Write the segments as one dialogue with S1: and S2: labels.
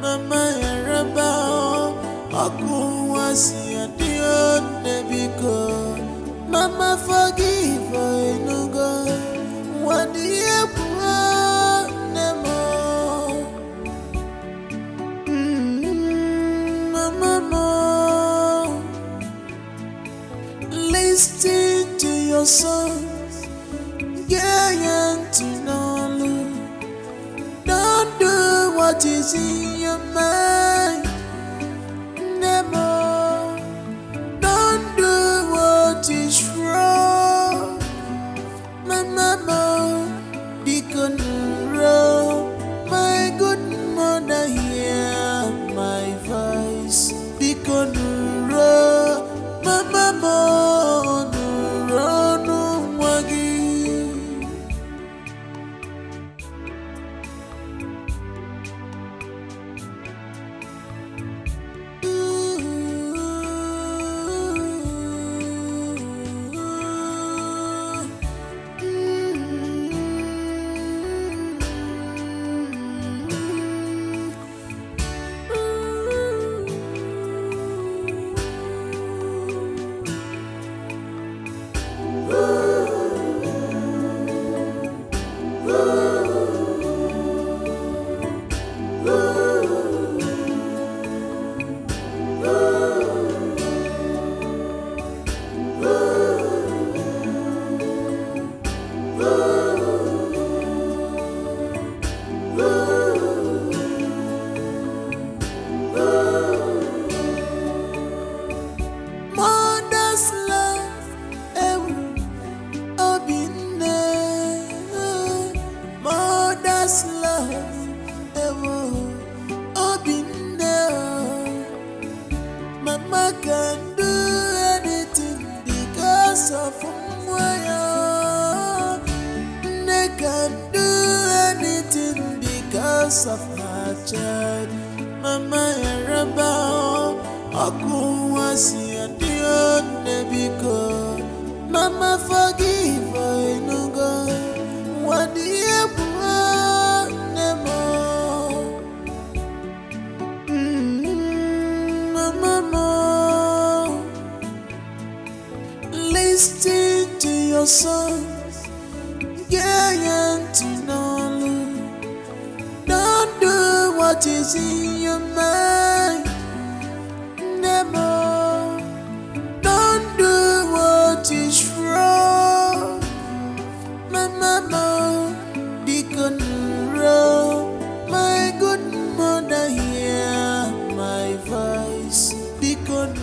S1: Mama Yaraba, Aku was your dear Nebiko. Mama forgive no God. What do you want Nemo? Mama, listen to your songs, yeah, to know. Don't do what is in your mind, Nemo. Don't do what is wrong, my mama. Deacon Row, my good mother, hear my voice. Deacon Row, my mama, no wagi. Mother's love, obine. Mother's love, obine. Mama can do anything because of Mwaya. They can do anything because of her child. Mama Yaraba, Aku was your dear Nebiko. Mama forgive no God. What do you want Nemo? Mama, listen to your songs, yeah, to know. Don't do what is in your mind, Nemo. Don't do what is wrong, my mama. Deacon Row, my good mother, hear my voice. Deacon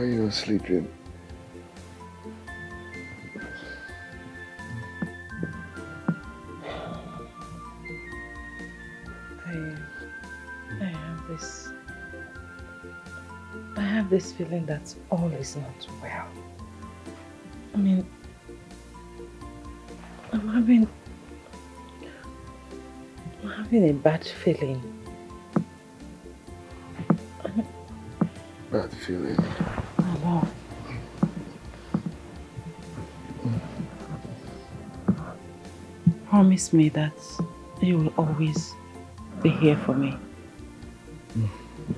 S2: Why are you not sleeping?
S3: I have this feeling that all is not well. I mean, I'm having a bad feeling.
S2: Bad feeling.
S3: I know. Promise me that you will always be here for me.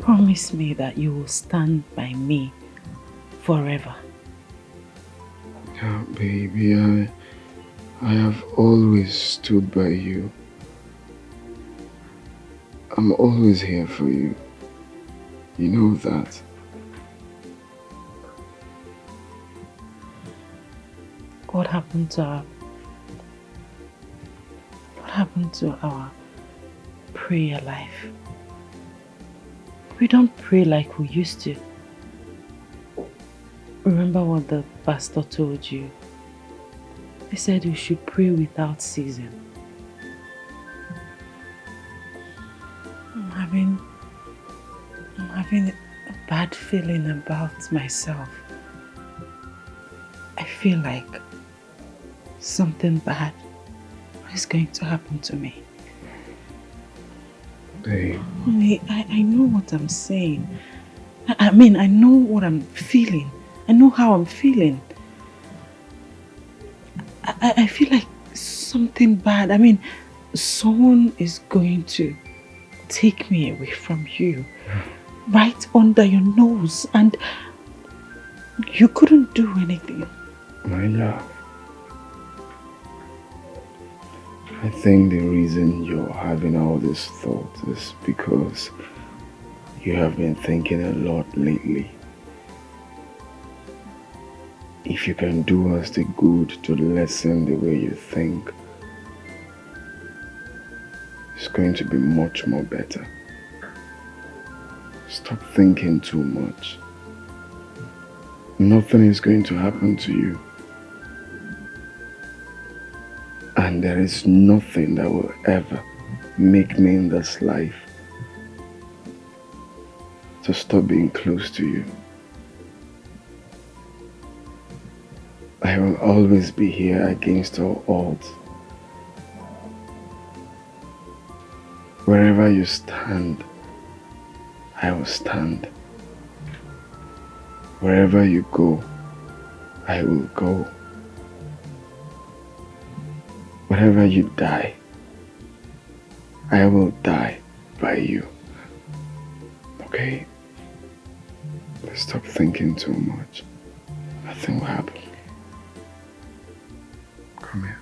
S3: Promise me that you will stand by me forever.
S2: Yeah, baby, I have always stood by you. I'm always here for you. You know that.
S3: What happened to our prayer life? We don't pray like we used to. Remember what the pastor told you? He said you should pray without ceasing. I'm having a bad feeling about myself. I feel like something bad is going to happen to me.
S2: Babe.
S3: I know what I'm saying. I mean, I know what I'm feeling. I know how I'm feeling. I feel like something bad. I mean, someone is going to take me away from you. Right under your nose. And you couldn't do anything.
S2: My love. I think the reason you're having all this thought is because you have been thinking a lot lately. If you can do us the good to lessen the way you think, it's going to be much more better. Stop thinking too much. Nothing is going to happen to you. And there is nothing that will ever make me in this life to stop being close to you. I will always be here against all odds. Wherever you stand, I will stand. Wherever you go, I will go. Wherever you die, I will die by you. Okay? Let's stop thinking too much. Nothing will happen. Come here.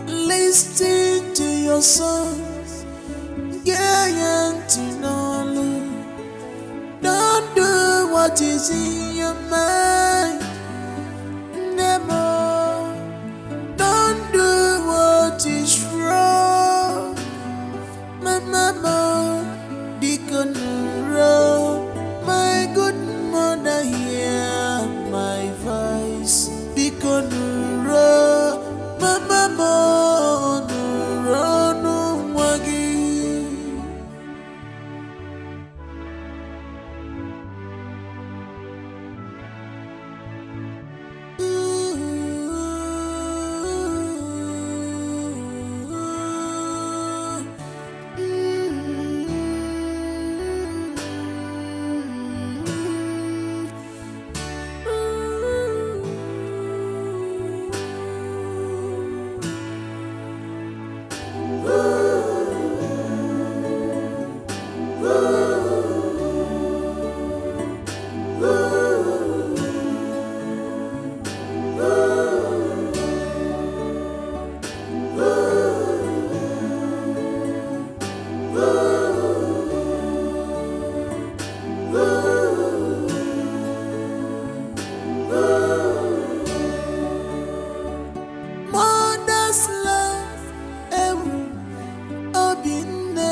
S1: Listen to your songs, yeah, and don't do what is in your mind, Nemo. Don't do what is wrong, my mama. Dikonuro, my good mother, hear my voice. Dikonuro, my mama, no, no, wagi. Mother's love, obine.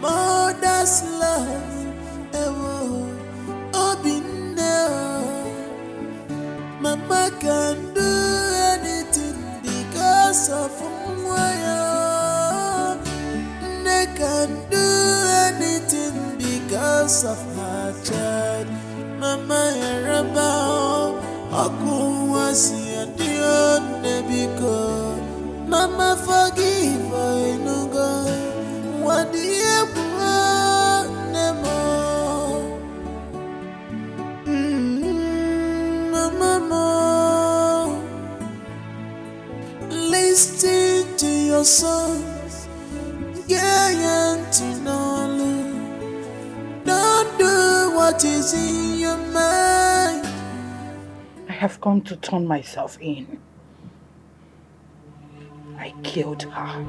S1: Mother's love, obine. Mama can do anything because of Mwaya. They can do anything because of her child. Mama Yaraba, Akuwasi and Dion Nebiko. Mama forgive I no God. What do you want, Nemo? Mama, listen to your songs, yeah, and don't do what is in your mind.
S3: I have come to turn myself in. I killed her.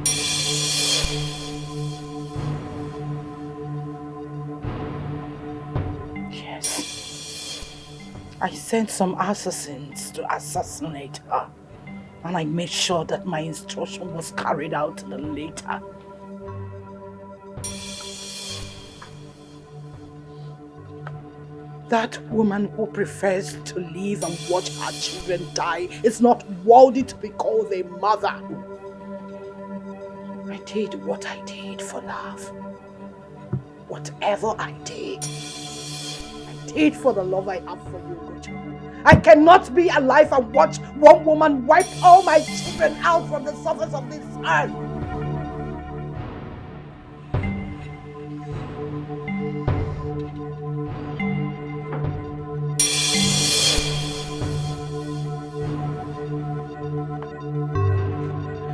S3: Yes. I sent some assassins to assassinate her. And I made sure that my instruction was carried out to the letter. That woman who prefers to live and watch her children die is not worthy to be called a mother. I did what I did for love. Whatever I did for the love I have for you, Gojo. I cannot be alive and watch one woman wipe all my children out from the surface of this earth.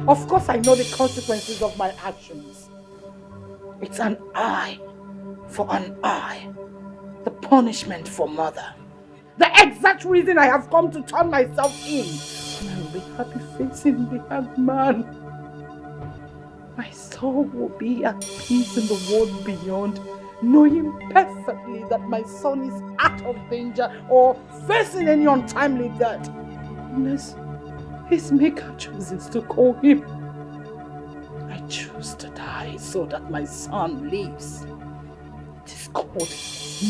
S3: Of course, I know the consequences of my actions. It's an eye for an eye. The punishment for mother. The exact reason I have come to turn myself in. And I will be happy facing the young man. My soul will be at peace in the world beyond, knowing perfectly that my son is out of danger or facing any untimely death. Unless his maker chooses to call him. I choose to die so that my son lives. It is called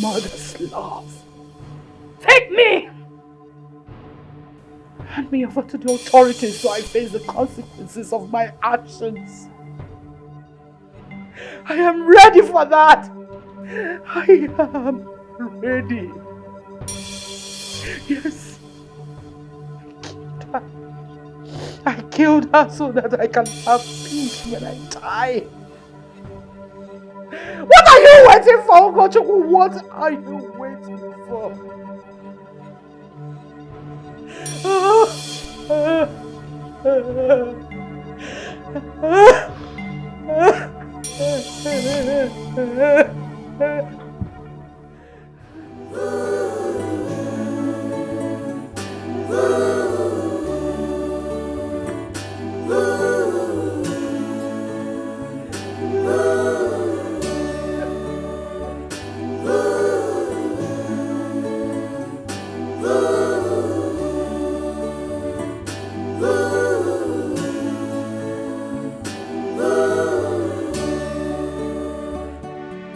S3: mother's love. Take me! Hand me over to the authorities so I face the consequences of my actions. I am ready for that. I am ready. Yes. I killed her so that I can have peace when I die. What are you waiting for, Gojoku? What are you waiting for?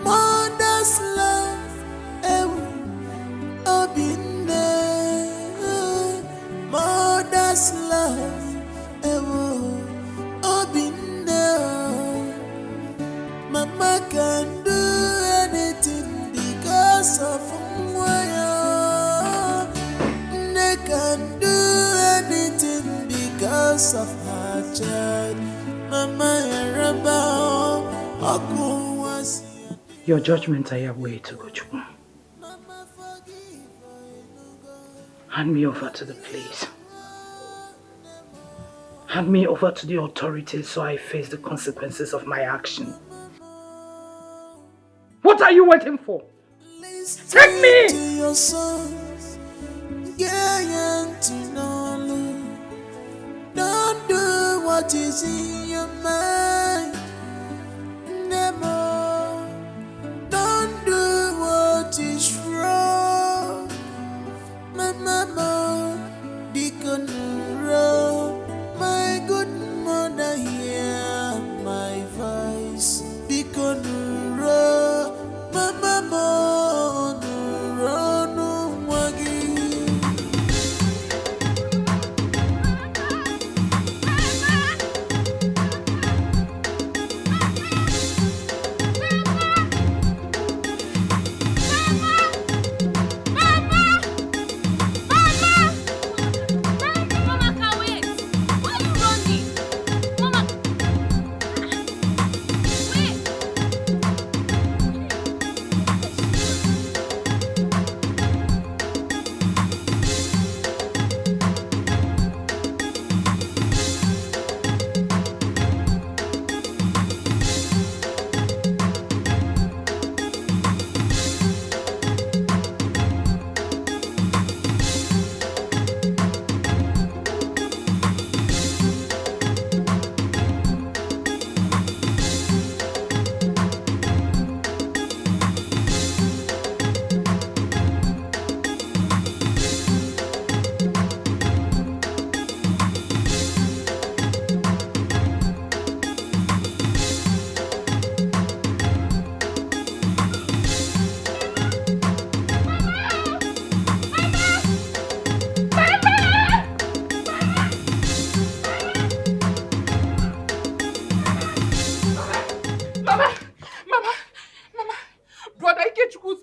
S1: Mother's love, obinde. Mother's love, obinde. Mama can do anything because of Mwaya. They can do anything because of her child. Mama Yaraba, Aku was.
S3: Your judgments are your way to go, Chukwu. Hand me over to the police. Hand me over to the authorities so I face the consequences of my action. What are you waiting for? Take me!
S1: To your sons, don't do what is in your mind. Never, don't do what is wrong. My mama, Deacon Row, my good mother, hear my voice. Deacon Row, my mama, no wagi.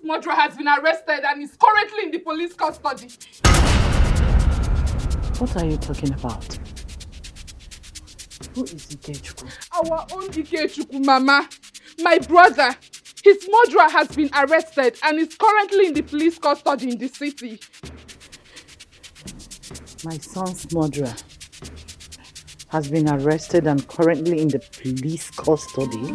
S4: Murderer has been arrested and is currently in the police custody.
S3: What are you talking about? Who is Ikechukwu?
S4: Our own Ikechukwu, Mama. My brother. His murderer has been arrested and is currently in the police custody in the city.
S3: My son's murderer has been arrested and currently in the police custody.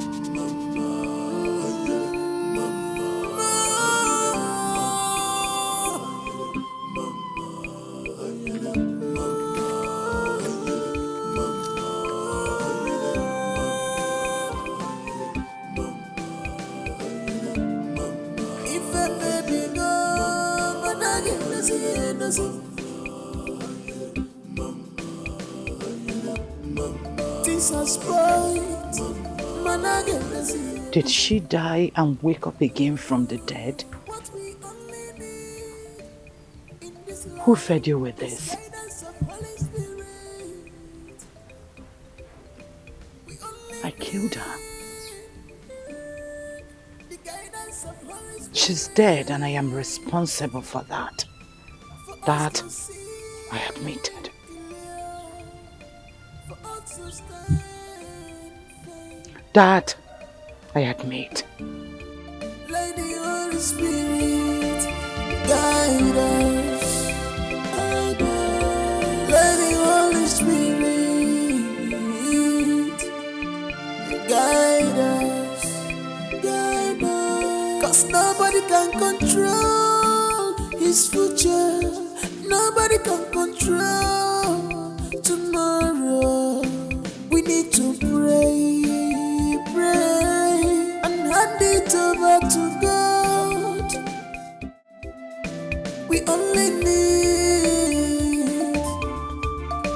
S3: Did she die and wake up again from the dead? Who fed you with this? I killed her. She's dead and I am responsible for that. That I admitted. That I admit.
S1: Lady Holy Spirit, guide us. Lady Holy Spirit, guide us. can control his future. Nobody can control tomorrow. We need to pray, pray, and hand it over to God. We only need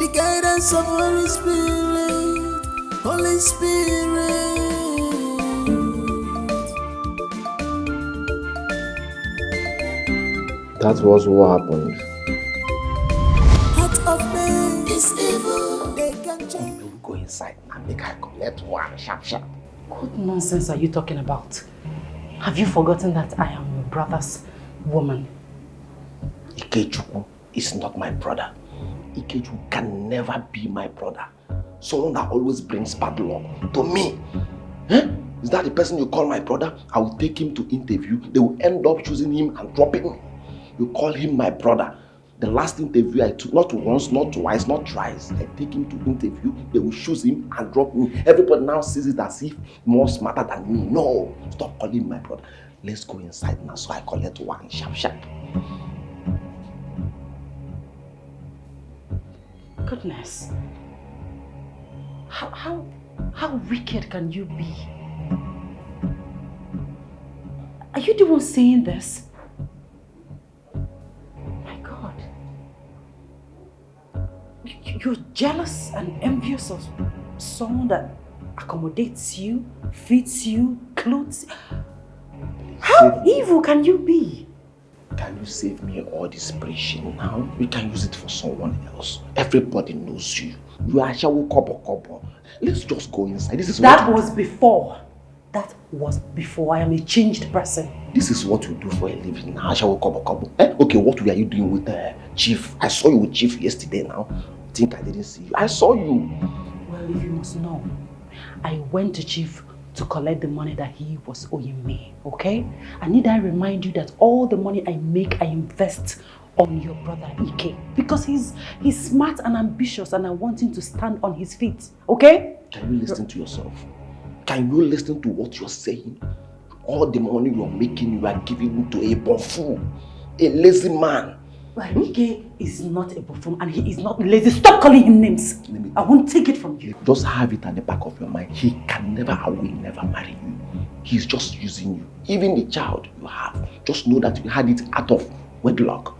S1: the guidance of Holy Spirit, Holy Spirit.
S5: That was what happened.
S1: Heart of man is evil. They can change.
S5: You go inside and make her collect one sharp.
S3: What nonsense are you talking about? Have you forgotten that I am your brother's woman?
S5: Ikechukwu is not my brother. Ikechukwu can never be my brother. Someone that always brings bad luck to me. Huh? Is that the person you call my brother? I will take him to interview. They will end up choosing him and dropping me. You call him my brother. The last interview I took, not once, not twice, not thrice. I take him to interview. They will choose him and drop me. Everybody now sees it as if more smarter than me. No, stop calling him my brother. Let's go inside now so I collect one sharp.
S3: Goodness. How wicked can you be? Are you the one saying this? My God. You're jealous and envious of someone that accommodates you, feeds you, clothes. How evil can you be?
S5: Can you save me all this preaching now? We can use it for someone else. Everybody knows you. You are Shawu Kobo. Let's just go inside.
S3: That was before. I am a changed person.
S5: This is what we do for a living now. Shawu Kobo. Okay, what were you doing with Chief? I saw you with Chief yesterday now. Think I didn't see you. I saw you.
S3: Well, if you must know, I went to Chief to collect the money that he was owing me, okay? And need I remind you that all the money I make, I invest on your brother Ike. Because he's smart and ambitious and I want him to stand on his feet, okay?
S5: Can you listen to yourself? Can you listen to what you're saying? All the money you're making, you are giving to a buffoon, a lazy man.
S3: Well, Ike is not a buffoon and he is not lazy. Stop calling him names. I won't take it from you.
S5: Just have it at the back of your mind. He can never and will never marry you. He's just using you. Even the child you have, just know that you had it out of wedlock.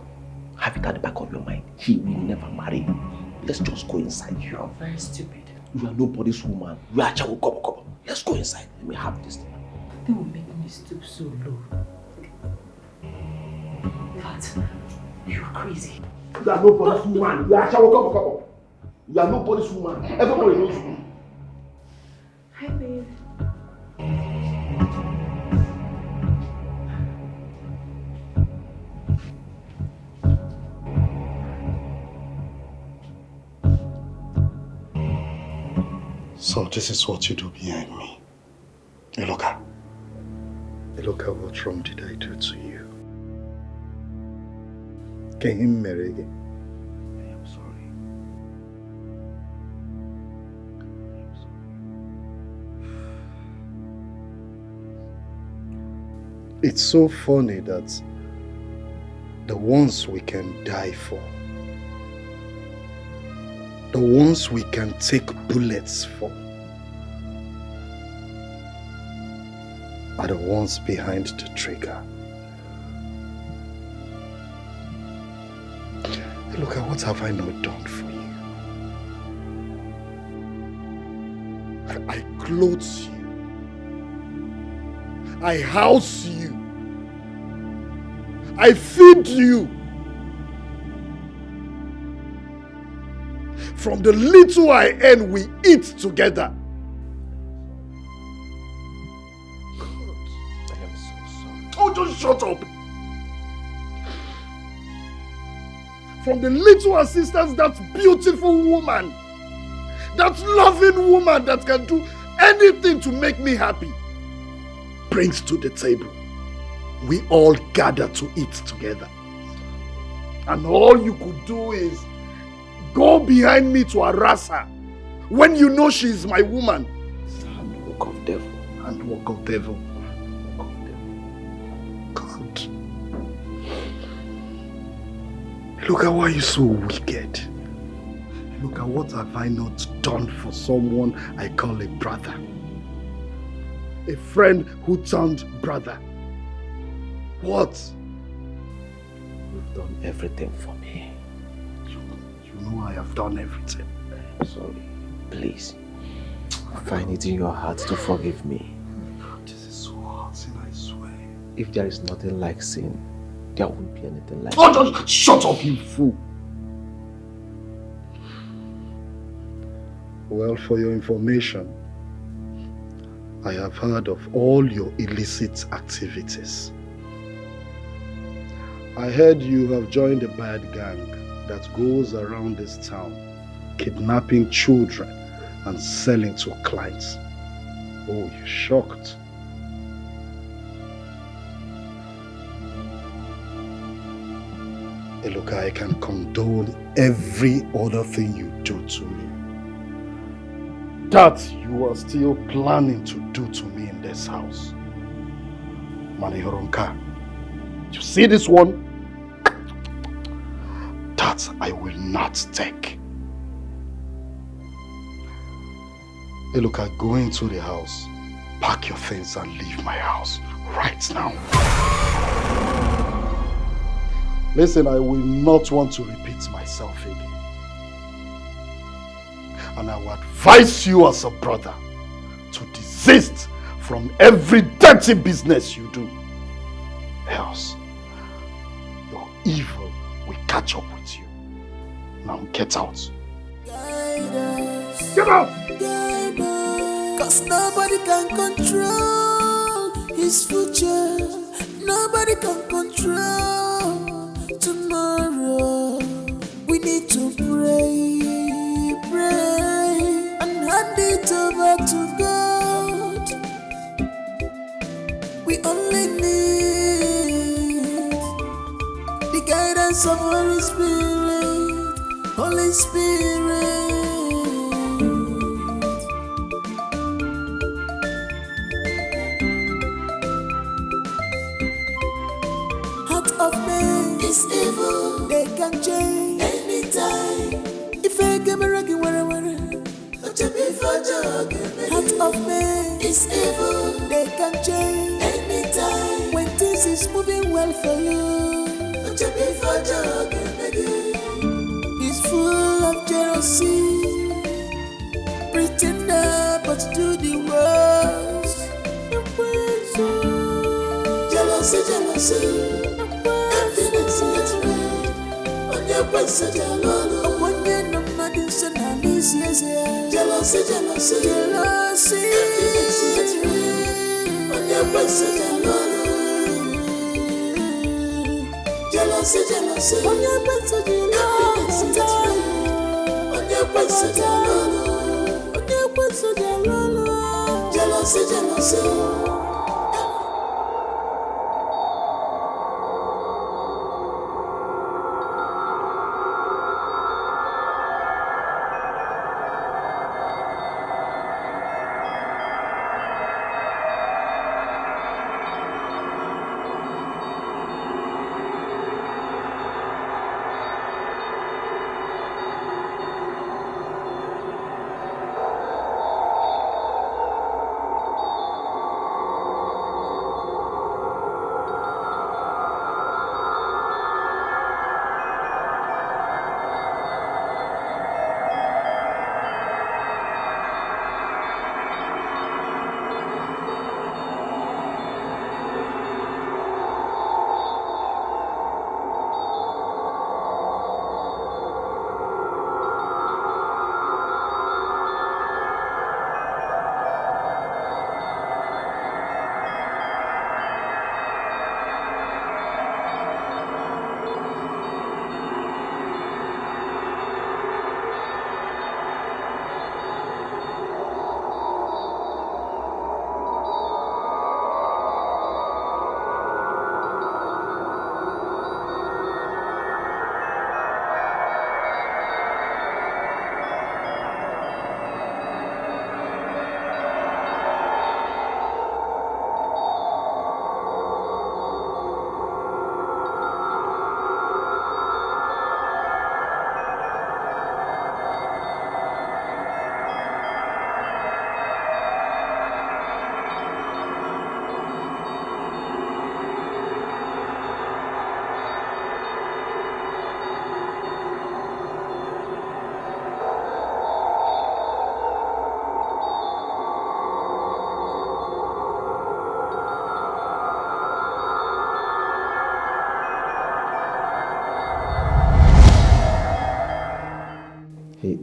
S5: Have it at the back of your mind. He will never marry you. Let's just go inside.
S3: You are very stupid.
S5: You are nobody's woman. You are Chawu Kobo. Let's go inside. Let me have this thing.
S3: They will make me stoop so low. But you are crazy.
S5: You are nobody's woman. You are Chawu Kobo. You are nobody's woman. Everybody knows you.
S3: Hi, babe.
S6: So this is what you do behind me. Eloka, what wrong did I do to you? Can you marry again?
S2: I am sorry.
S6: It's so funny that the ones we can die for, the ones we can take bullets for, are the ones behind the trigger. Look at what have I not done for you? I clothe you. I house you. I feed you. From the little I earn, we eat together.
S5: I am so sorry.
S6: Oh, just shut up. From the little assistance, that beautiful woman, that loving woman that can do anything to make me happy, brings to the table. We all gather to eat together. And all you could do is go behind me to harass her when you know she is my woman.
S5: Handwork of devil.
S6: Handwork of devil.
S5: Handwork of devil.
S6: God. God. Look at why you're so wicked. Look at what have I not done for someone I call a brother. A friend who turned brother. What?
S5: You've done everything for me.
S6: You know I have done everything.
S5: I'm sorry. Please. Find it in your heart to forgive me.
S6: This is so hurting, I swear.
S5: If there is nothing like sin, there won't be anything like
S6: Oh, shut up, you fool! Well, for your information, I have heard of all your illicit activities. I heard you have joined a bad gang that goes around this town, kidnapping children and selling to clients. Oh, you're shocked. Hey, look, I can condone every other thing you do to me. That you are still planning to do to me in this house. Manihoronka, you see this one? That I will not take. Hey, look, I go into the house, pack your things and leave my house right now. Listen, I will not want to repeat myself again. And I will advise you as a brother to desist from every dirty business you do. Else, your evil will catch up with you. Now get out. Get out!
S1: Cause nobody can control his future. Nobody can control tomorrow. We need to pray, pray, and hand it over to God. We only need the guidance of Holy Spirit, Holy Spirit. Heart of man is evil, they can change anytime. If I give a raggy, where heart of man is evil, they can change anytime. When things is moving well for you, it's full of jealousy, pretender but do the worst. Jealousy, jealousy, emptiness gets red on your breast, jealousy. When you're no mad in sun, jealousy, jealousy, jealousy, emptiness gets red on your breast, jealousy. Jealousy, jealousy, on your breast, jealousy, on your breast, jealousy, on your breast, jealousy, jealousy, jealousy.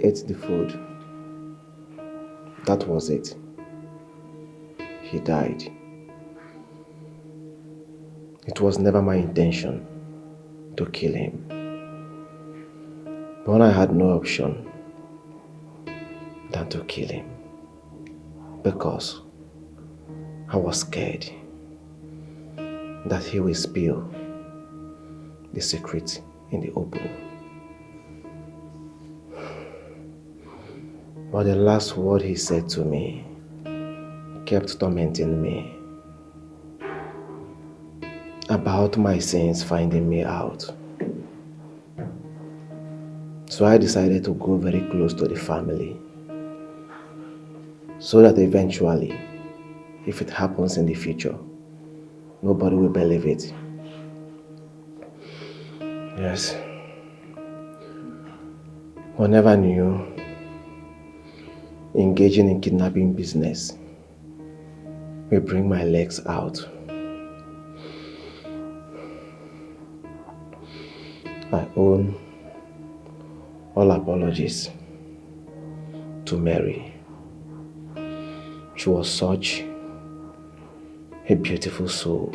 S5: ate the food. That was it. He died. It was never my intention to kill him. But I had no option than to kill him because I was scared that he will spill the secret in the open. But the last word he said to me kept tormenting me about my sins finding me out. So I decided to go very close to the family so that eventually, if it happens in the future, nobody will believe it. Yes. I never knew engaging in kidnapping business will bring my legs out. I owe all apologies to Mary. She was such a beautiful soul.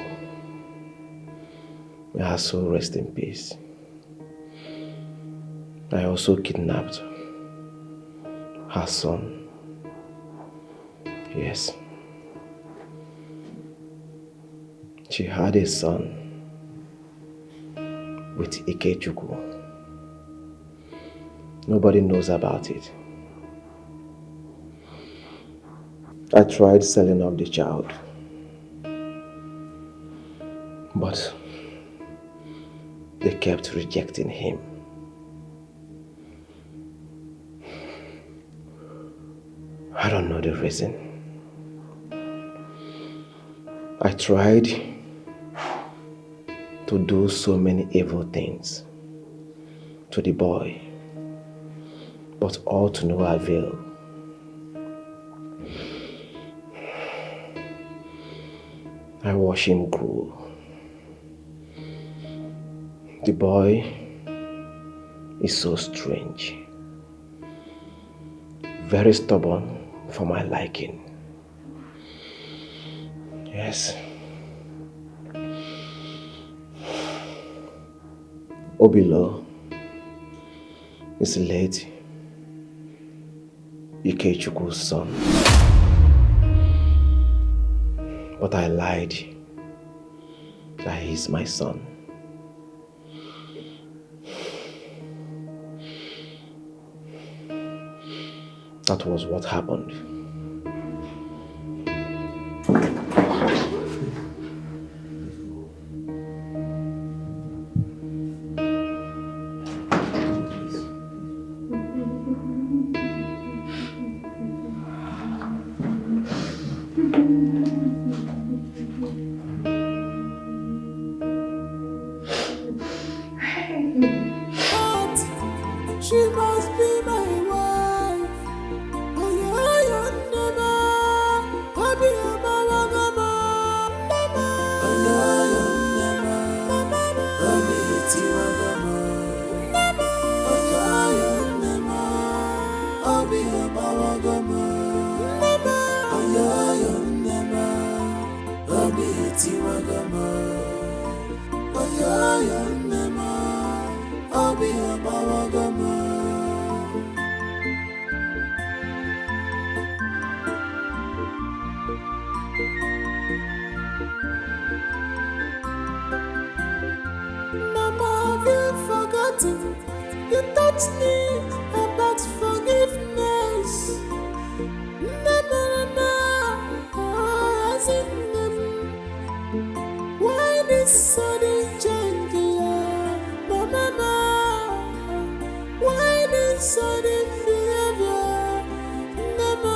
S5: May her soul rest in peace. I also kidnapped her son. Yes. She had a son with Ikechukwu. Nobody knows about it. I tried selling off the child, but they kept rejecting him. I don't know the reason. I tried to do so many evil things to the boy, but all to no avail. I watched him grow. The boy is so strange, very stubborn for my liking. Yes. Obilo is late Ikechukwu's son. But I lied that he's my son. That was what happened.
S1: She must be my wife. Oh, yeah, never. I'll be a malagama. Oh, yeah, never. I'll be a tiwagama. Oh, yeah, never. I'll be a malagama. Oh, yeah, never. I'll be a tiwagama. Oh, yeah, never. I'll be a malagama. Mama, have you forgotten? You taught me about forgiveness. Why this sudden change, Mama? Why this sudden behavior? Mama.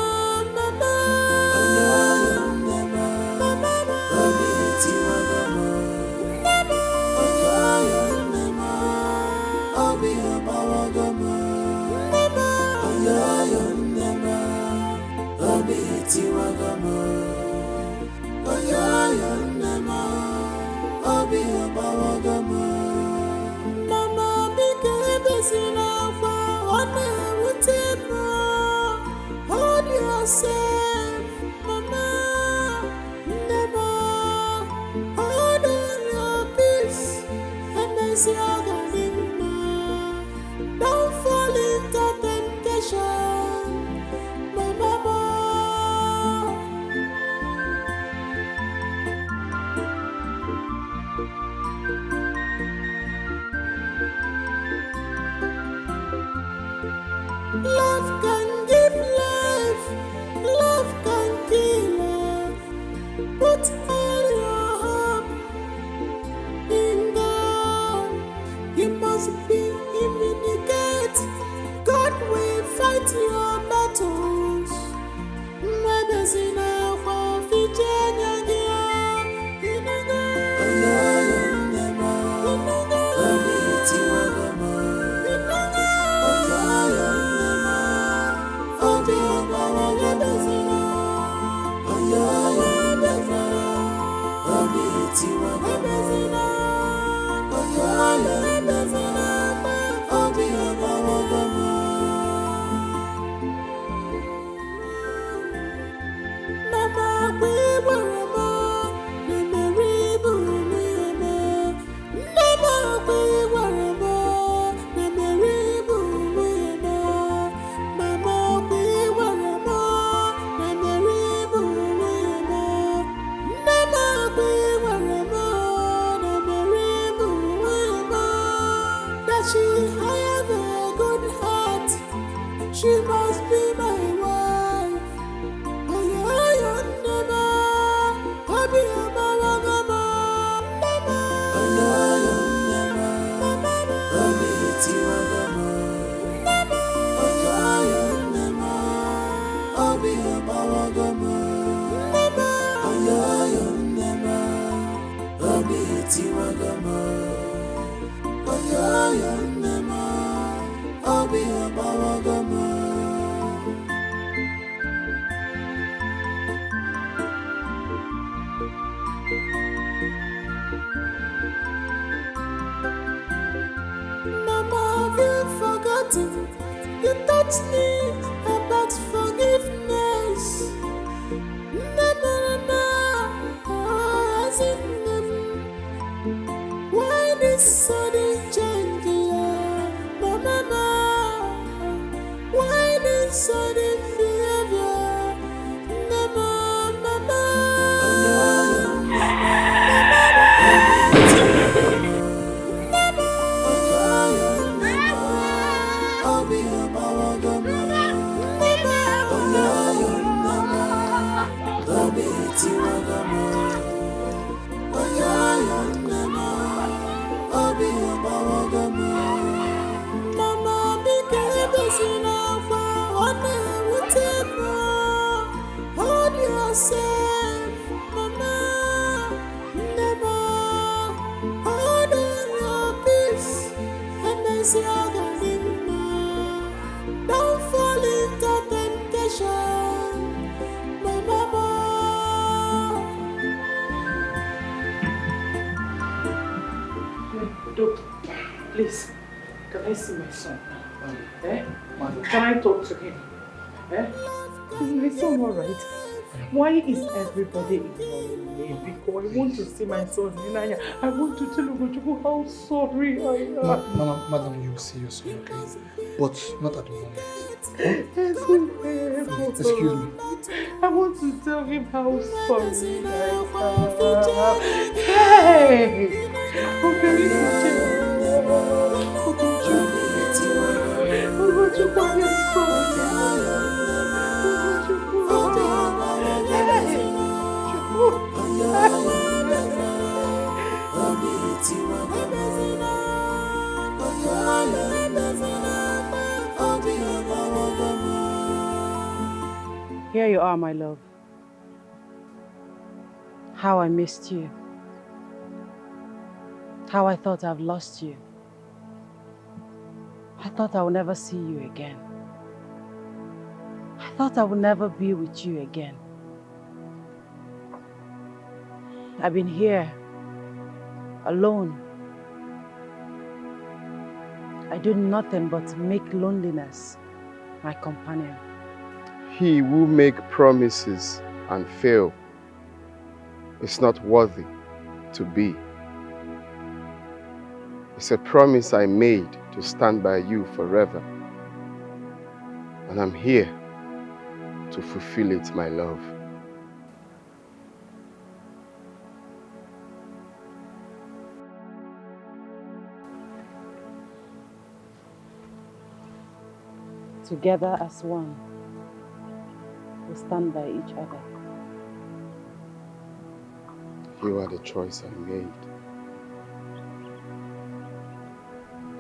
S1: I'll be a malagama. yourself, Mama. Never hold on your peace. Don't fall into temptation, Mama. Love can give life, love can kill. Put all your hope in God. You must be immediate. God will fight your battles. Medicine for Virginia. She must be my wife. Oh, yeah, never. I'll be a mama, mama. Never. Oh, yeah, never. I'll be a tiwa, mama. Never. Oh, yeah, never. I'll be a mama, mama. Never. Oh, yeah, never. I'll be a tiwa, mama. Oh, yeah, never. I'll be a mama, mama. You taught me about forgiveness. Why this sudden change, Mama? Why this sudden behavior, Mama? Hold yourself, Mama. Never hold on your peace. Don't fall into temptation, Mama.
S3: Doctor, please, can I see my son? Can I talk to him? Is my son alright? Why is everybody ignoring me? Because I want to see my son, Naya. I want to tell you how sorry I am.
S7: Madam, you will see your son, okay? But not at the moment.
S3: Excuse me. I want to tell him how sorry I am. Hey! Okay,
S8: Here you are, my love. How I missed you. How I thought I've lost you. I thought I would never see you again. I thought I would never be with you again. I've been here, alone. I do nothing but make loneliness my companion.
S2: He who make promises and fail is not worthy to be. It's a promise I made to stand by you forever. And I'm here to fulfill it, my love.
S8: Together as one, we stand by each other.
S2: You are the choice I made.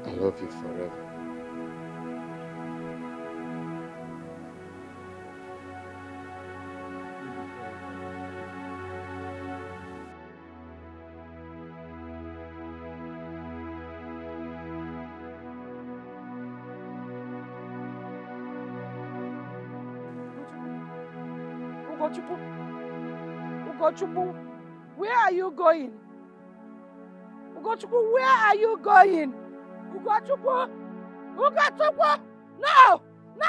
S2: I love you forever.
S9: Ugochukwu, where are you going? Ugochukwu, where are you going? Ugochukwu! Ugochukwu! No! No!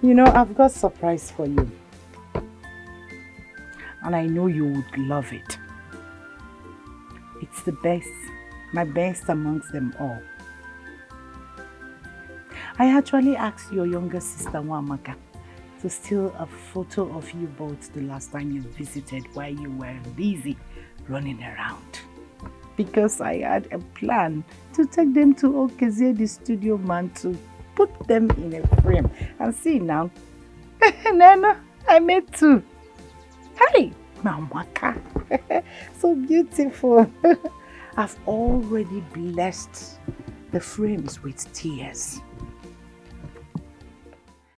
S3: You know, I've got a surprise for you. And I know you would love it. It's the best, my best amongst them all. I actually asked your younger sister, Wamaka, to steal a photo of you both the last time you visited while you were busy running around. Because I had a plan to take them to Okezie, the studio man, to put them in a frame. And see now, Nana, I made two. Hey, Mamaka, so beautiful. I've already blessed the frames with tears.